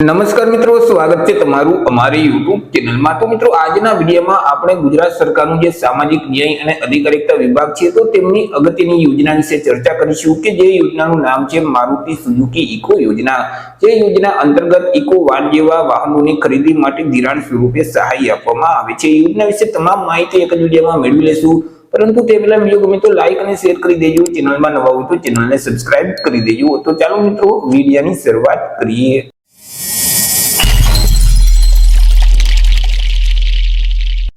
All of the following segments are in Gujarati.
નમસ્કાર મિત્રો, સ્વાગત છે તમારું અમારી YouTube ચેનલમાં। તો મિત્રો, આજના વિડીયોમાં આપણે ગુજરાત સરકારનું જે સામાજિક ન્યાય અને અધિકારિતા વિભાગ છે તો તેમની અગત્યની યોજના વિશે ચર્ચા કરીશું કે જે યોજનાનું નામ છે મારુતિ સુઝુકી ઇકો યોજના। જે યોજના અંતર્ગત ઇકો વાન જેવા વાહનોની ખરીદી માટે ધિરાણ સ્વરૂપે સહાય આપવામાં આવે છે। યોજના વિશે તમામ માહિતી એક જ વિડીયોમાં મેળવી લેશું, પરંતુ તે પહેલા વિડીયો ગમે તો લાઈક અને શેર કરી દેજો। ચેનલમાં નવા હોય તો ચેનલને સબસ્ક્રાઇબ કરી દેજો। તો ચાલો મિત્રો, વિડીયોની શરૂઆત કરીએ।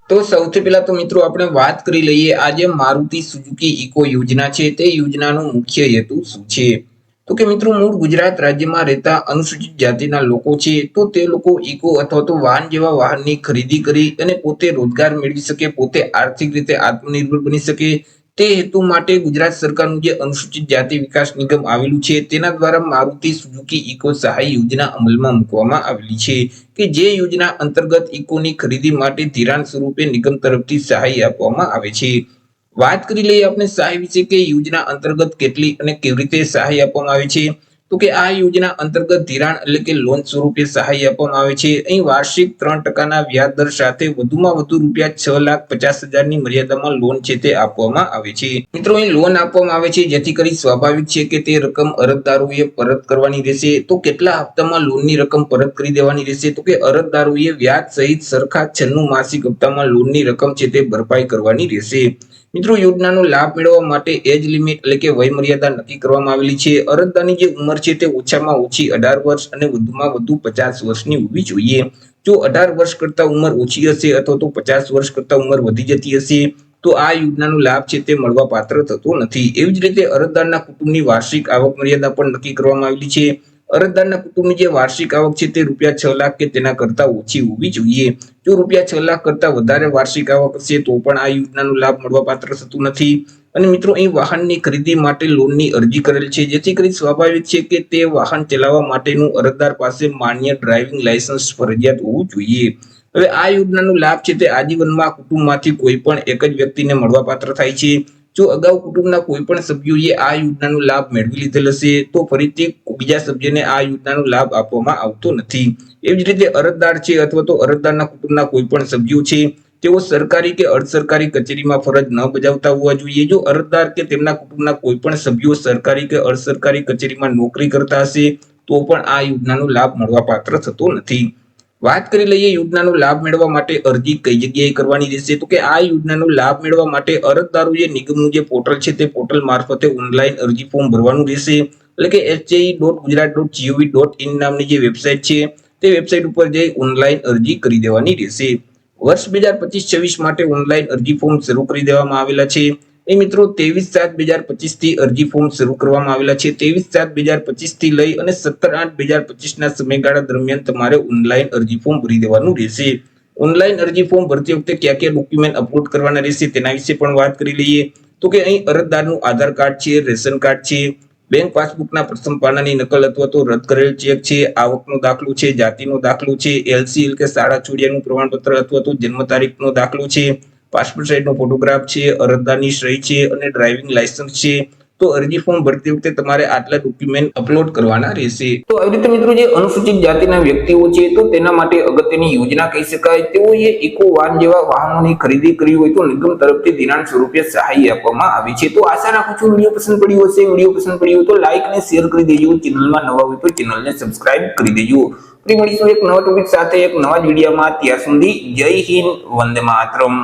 તો સૌથી પહેલા તો મિત્રો આપણે વાત કરી લઈએ આ જે મારુતિ સુઝુકી ઇકો યોજના છે તે યોજનાનો મુખ્ય હેતુ શું છે। તો કે મિત્રો, મૂળ ગુજરાત રાજ્યમાં રહેતા અનુસૂચિત જાતિના લોકો છે તો તે લોકો ઇકો અથવા તો વાન જેવા વાહનની ખરીદી કરી અને પોતે રોજગાર મેળવી શકે, પોતે આર્થિક રીતે આત્મનિર્ભર બની શકે તે હેતુ માટે ગુજરાત સરકારનું જે અનુસૂચિત જાતિ વિકાસ નિગમ આવેલું છે તેના દ્વારા મારુતિ સુઝુકી ઇકો સહાય યોજના અમલમાં મૂકવામાં આવેલી છે કે જે યોજના અંતર્ગત ઇકોની ખરીદી માટે ધિરાણ સ્વરૂપે નિગમ તરફથી સહાય આપવામાં આવે છે। વાત કરી લઈએ આપણે સહાય વિશે કે યોજના અંતર્ગત કેટલી અને કેવી રીતે સહાય આપવામાં આવે છે। તો કે આ યોજના અંતર્ગત ધિરાણ એટલે કે લોન સ્વરૂપે સહાય આપવામાં આવે છે। અહીં વાર્ષિક 3% વ્યાજ દર સાથે વધુમાં વધુ રૂપિયા 6,50,000 ની મર્યાદામાં લોન છે તે આપવામાં આવે છે। મિત્રો, અહીં લોન આપવામાં આવે છે જેથી કરી સ્વાભાવિક છે કે તે રકમ અરજદારોએ પરત કરવાની રહેશે। તો કેટલા હપ્તામાં લોનની રકમ પરત કરી દેવાની રહેશે? તો કે અરજદારોએ વ્યાજ સહિત સરખા 96 માસિક હપ્તામાં લોનની રકમ છે તે ભરપાઈ કરવાની રહેશે। મિત્રો, યોજનાનો લાભ મેળવવા માટે એજ લિમિટ એટલે કે વય મર્યાદા નક્કી કરવામાં આવેલી છે। અરજદારની જે ઉંમર છે તે ઓછામાં ઓછી 18 વર્ષ અને વધુમાં વધુ 50 વર્ષની હોવી જોઈએ। જો 18 વર્ષ કરતા ઉંમર ઓછી હશે અથવા તો 50 વર્ષ કરતા ઉંમર વધી જતી હશે તો આ યોજનાનો લાભ છે તે મળવા પાત્ર થતો નથી। એવી જ રીતે અરજદારના કુટુંબની વાર્ષિક આવક મર્યાદા પણ નક્કી કરવામાં આવેલી છે। અરજદારના કુટુંબની જે વાર્ષિક આવક છે તે રૂપિયા 6 લાખ કે તેના કરતા ઓછી હોવી જોઈએ। જો રૂપિયા 6 લાખ કરતા વધારે વાર્ષિક આવક હશે તો પણ આ યોજનાનો લાભ મળવા પાત્ર થતું નથી। અને મિત્રો, અહીં વાહનની ખરીદી માટે લોનની અરજી કરેલ છે જેથી કરી સ્વાભાવિક છે કે તે વાહન ચલાવવા માટેનું અરજદાર પાસે માન્ય ડ્રાઇવિંગ લાયસન્સ ફરજિયાત હોવું જોઈએ। હવે આ યોજનાનો લાભ છે તે આજીવનમાં કુટુંબમાંથી કોઈ પણ એક જ વ્યક્તિને મળવા પાત્ર થાય છે। જો અગાઉ કુટુંબના કોઈ પણ સભ્યોએ આ યોજનાનો લાભ મેળવી લીધેલ હશે તો ફરીથી બીજા સભ્યને આ યોજનાનો લાભ આપવામાં આવતો નથી। એવી જ રીતે અરજદાર છે અથવા તો અરજદારના કુટુંબના કોઈ પણ સભ્યો છે તેઓ સરકારી કે અર્ધ સરકારી કચેરીમાં ફરજ ન બજાવતા હોવા જોઈએ। જો અરજદાર કે તેમના કુટુંબના કોઈ પણ સભ્યો સરકારી કે અર્ધ સરકારી કચેરીમાં નોકરી કરતા હશે તો પણ આ યોજનાનો લાભ મળવા પાત્ર થતો નથી। વાત કરી લઈએ યોજનાનો લાભ મેળવવા માટે અરજી કઈ જગ્યાએ કરવાની રહેશે। તો કે આ યોજનાનો લાભ મેળવવા માટે અરજદારોએ નિગમનું જે પોર્ટલ છે તે પોર્ટલ મારફતે ઓનલાઈન અરજી ફોર્મ ભરવાનું રહેશે। એટલે કે HJE.gujarat.gov.in નામની જે વેબસાઇટ છે તે વેબસાઇટ ઉપર જઈ ઓનલાઈન અરજી કરી દેવાની રહેશે। વર્ષ 2025-26 માટે ઓનલાઈન અરજી ફોર્મ શરૂ કરી દેવામાં આવેલા છે। એ મિત્રો, 23/7/2025 થી અરજી ફોર્મ શરૂ કરવામાં આવેલા છે। 23/7/2025 થી લઈ અને 17/8/2025 ના સમયગાળા દરમિયાન તમારે ઓનલાઈન અરજી ફોર્મ ભરી દેવાનું રહેશે। ઓનલાઈન અરજી ફોર્મ ભરતી વખતે કયા કયા ડોક્યુમેન્ટ અપલોડ કરવાના રહેશે તેના વિશે પણ વાત કરી લઈએ। તો કે અહીં અરજદારનું આધાર કાર્ડ છે, રેશન કાર્ડ છે, બેંક પાસબુકના પ્રથમ પાનાની નકલ અથવા તો રદ કરેલ ચેક છે, આવકનો દાખલો છે, જાતિનો દાખલો છે, LC એટલે કે શાળા છોડ્યાનું પ્રમાણપત્ર અથવા તો જન્મ તારીખનો દાખલો છે, પાસપોર્ટ સાઇઝનો ફોટોગ્રાફ છે, અરજદારની સહી છે અને ડ્રાઇવિંગ લાયસન્સ છે। તો અરજી ફોર્મ ભરતી વખતે તમારે આટલા ડોક્યુમેન્ટ અપલોડ કરવાના રહેશે। તો આવી રીતે મિત્રો, જે અનુસૂચિત જાતિના વ્યક્તિઓ છે તો તેના માટે અગત્યની યોજના કહી શકાય। તેઓએ ઇકો વાન જેવા વાહનોની ખરીદી કરી હોય તો નિગમ તરફથી ધિરાણ સ્વરૂપે સહાય આપવામાં આવી છે। તો આશા રાખું છું વિડીયો પસંદ પડ્યો હશે। વિડીયો પસંદ પડ્યો હોય તો લાઈક અને શેર કરી દેજો। ચેનલમાં નવા હોય તો ચેનલને સબસ્ક્રાઇબ કરી દેજો। ફરી મળીશું એક નવા ટોપિક સાથે એક નવા વિડીયોમાં। ત્યાર સુધી જય હિન્દ, વંદે માતરમ।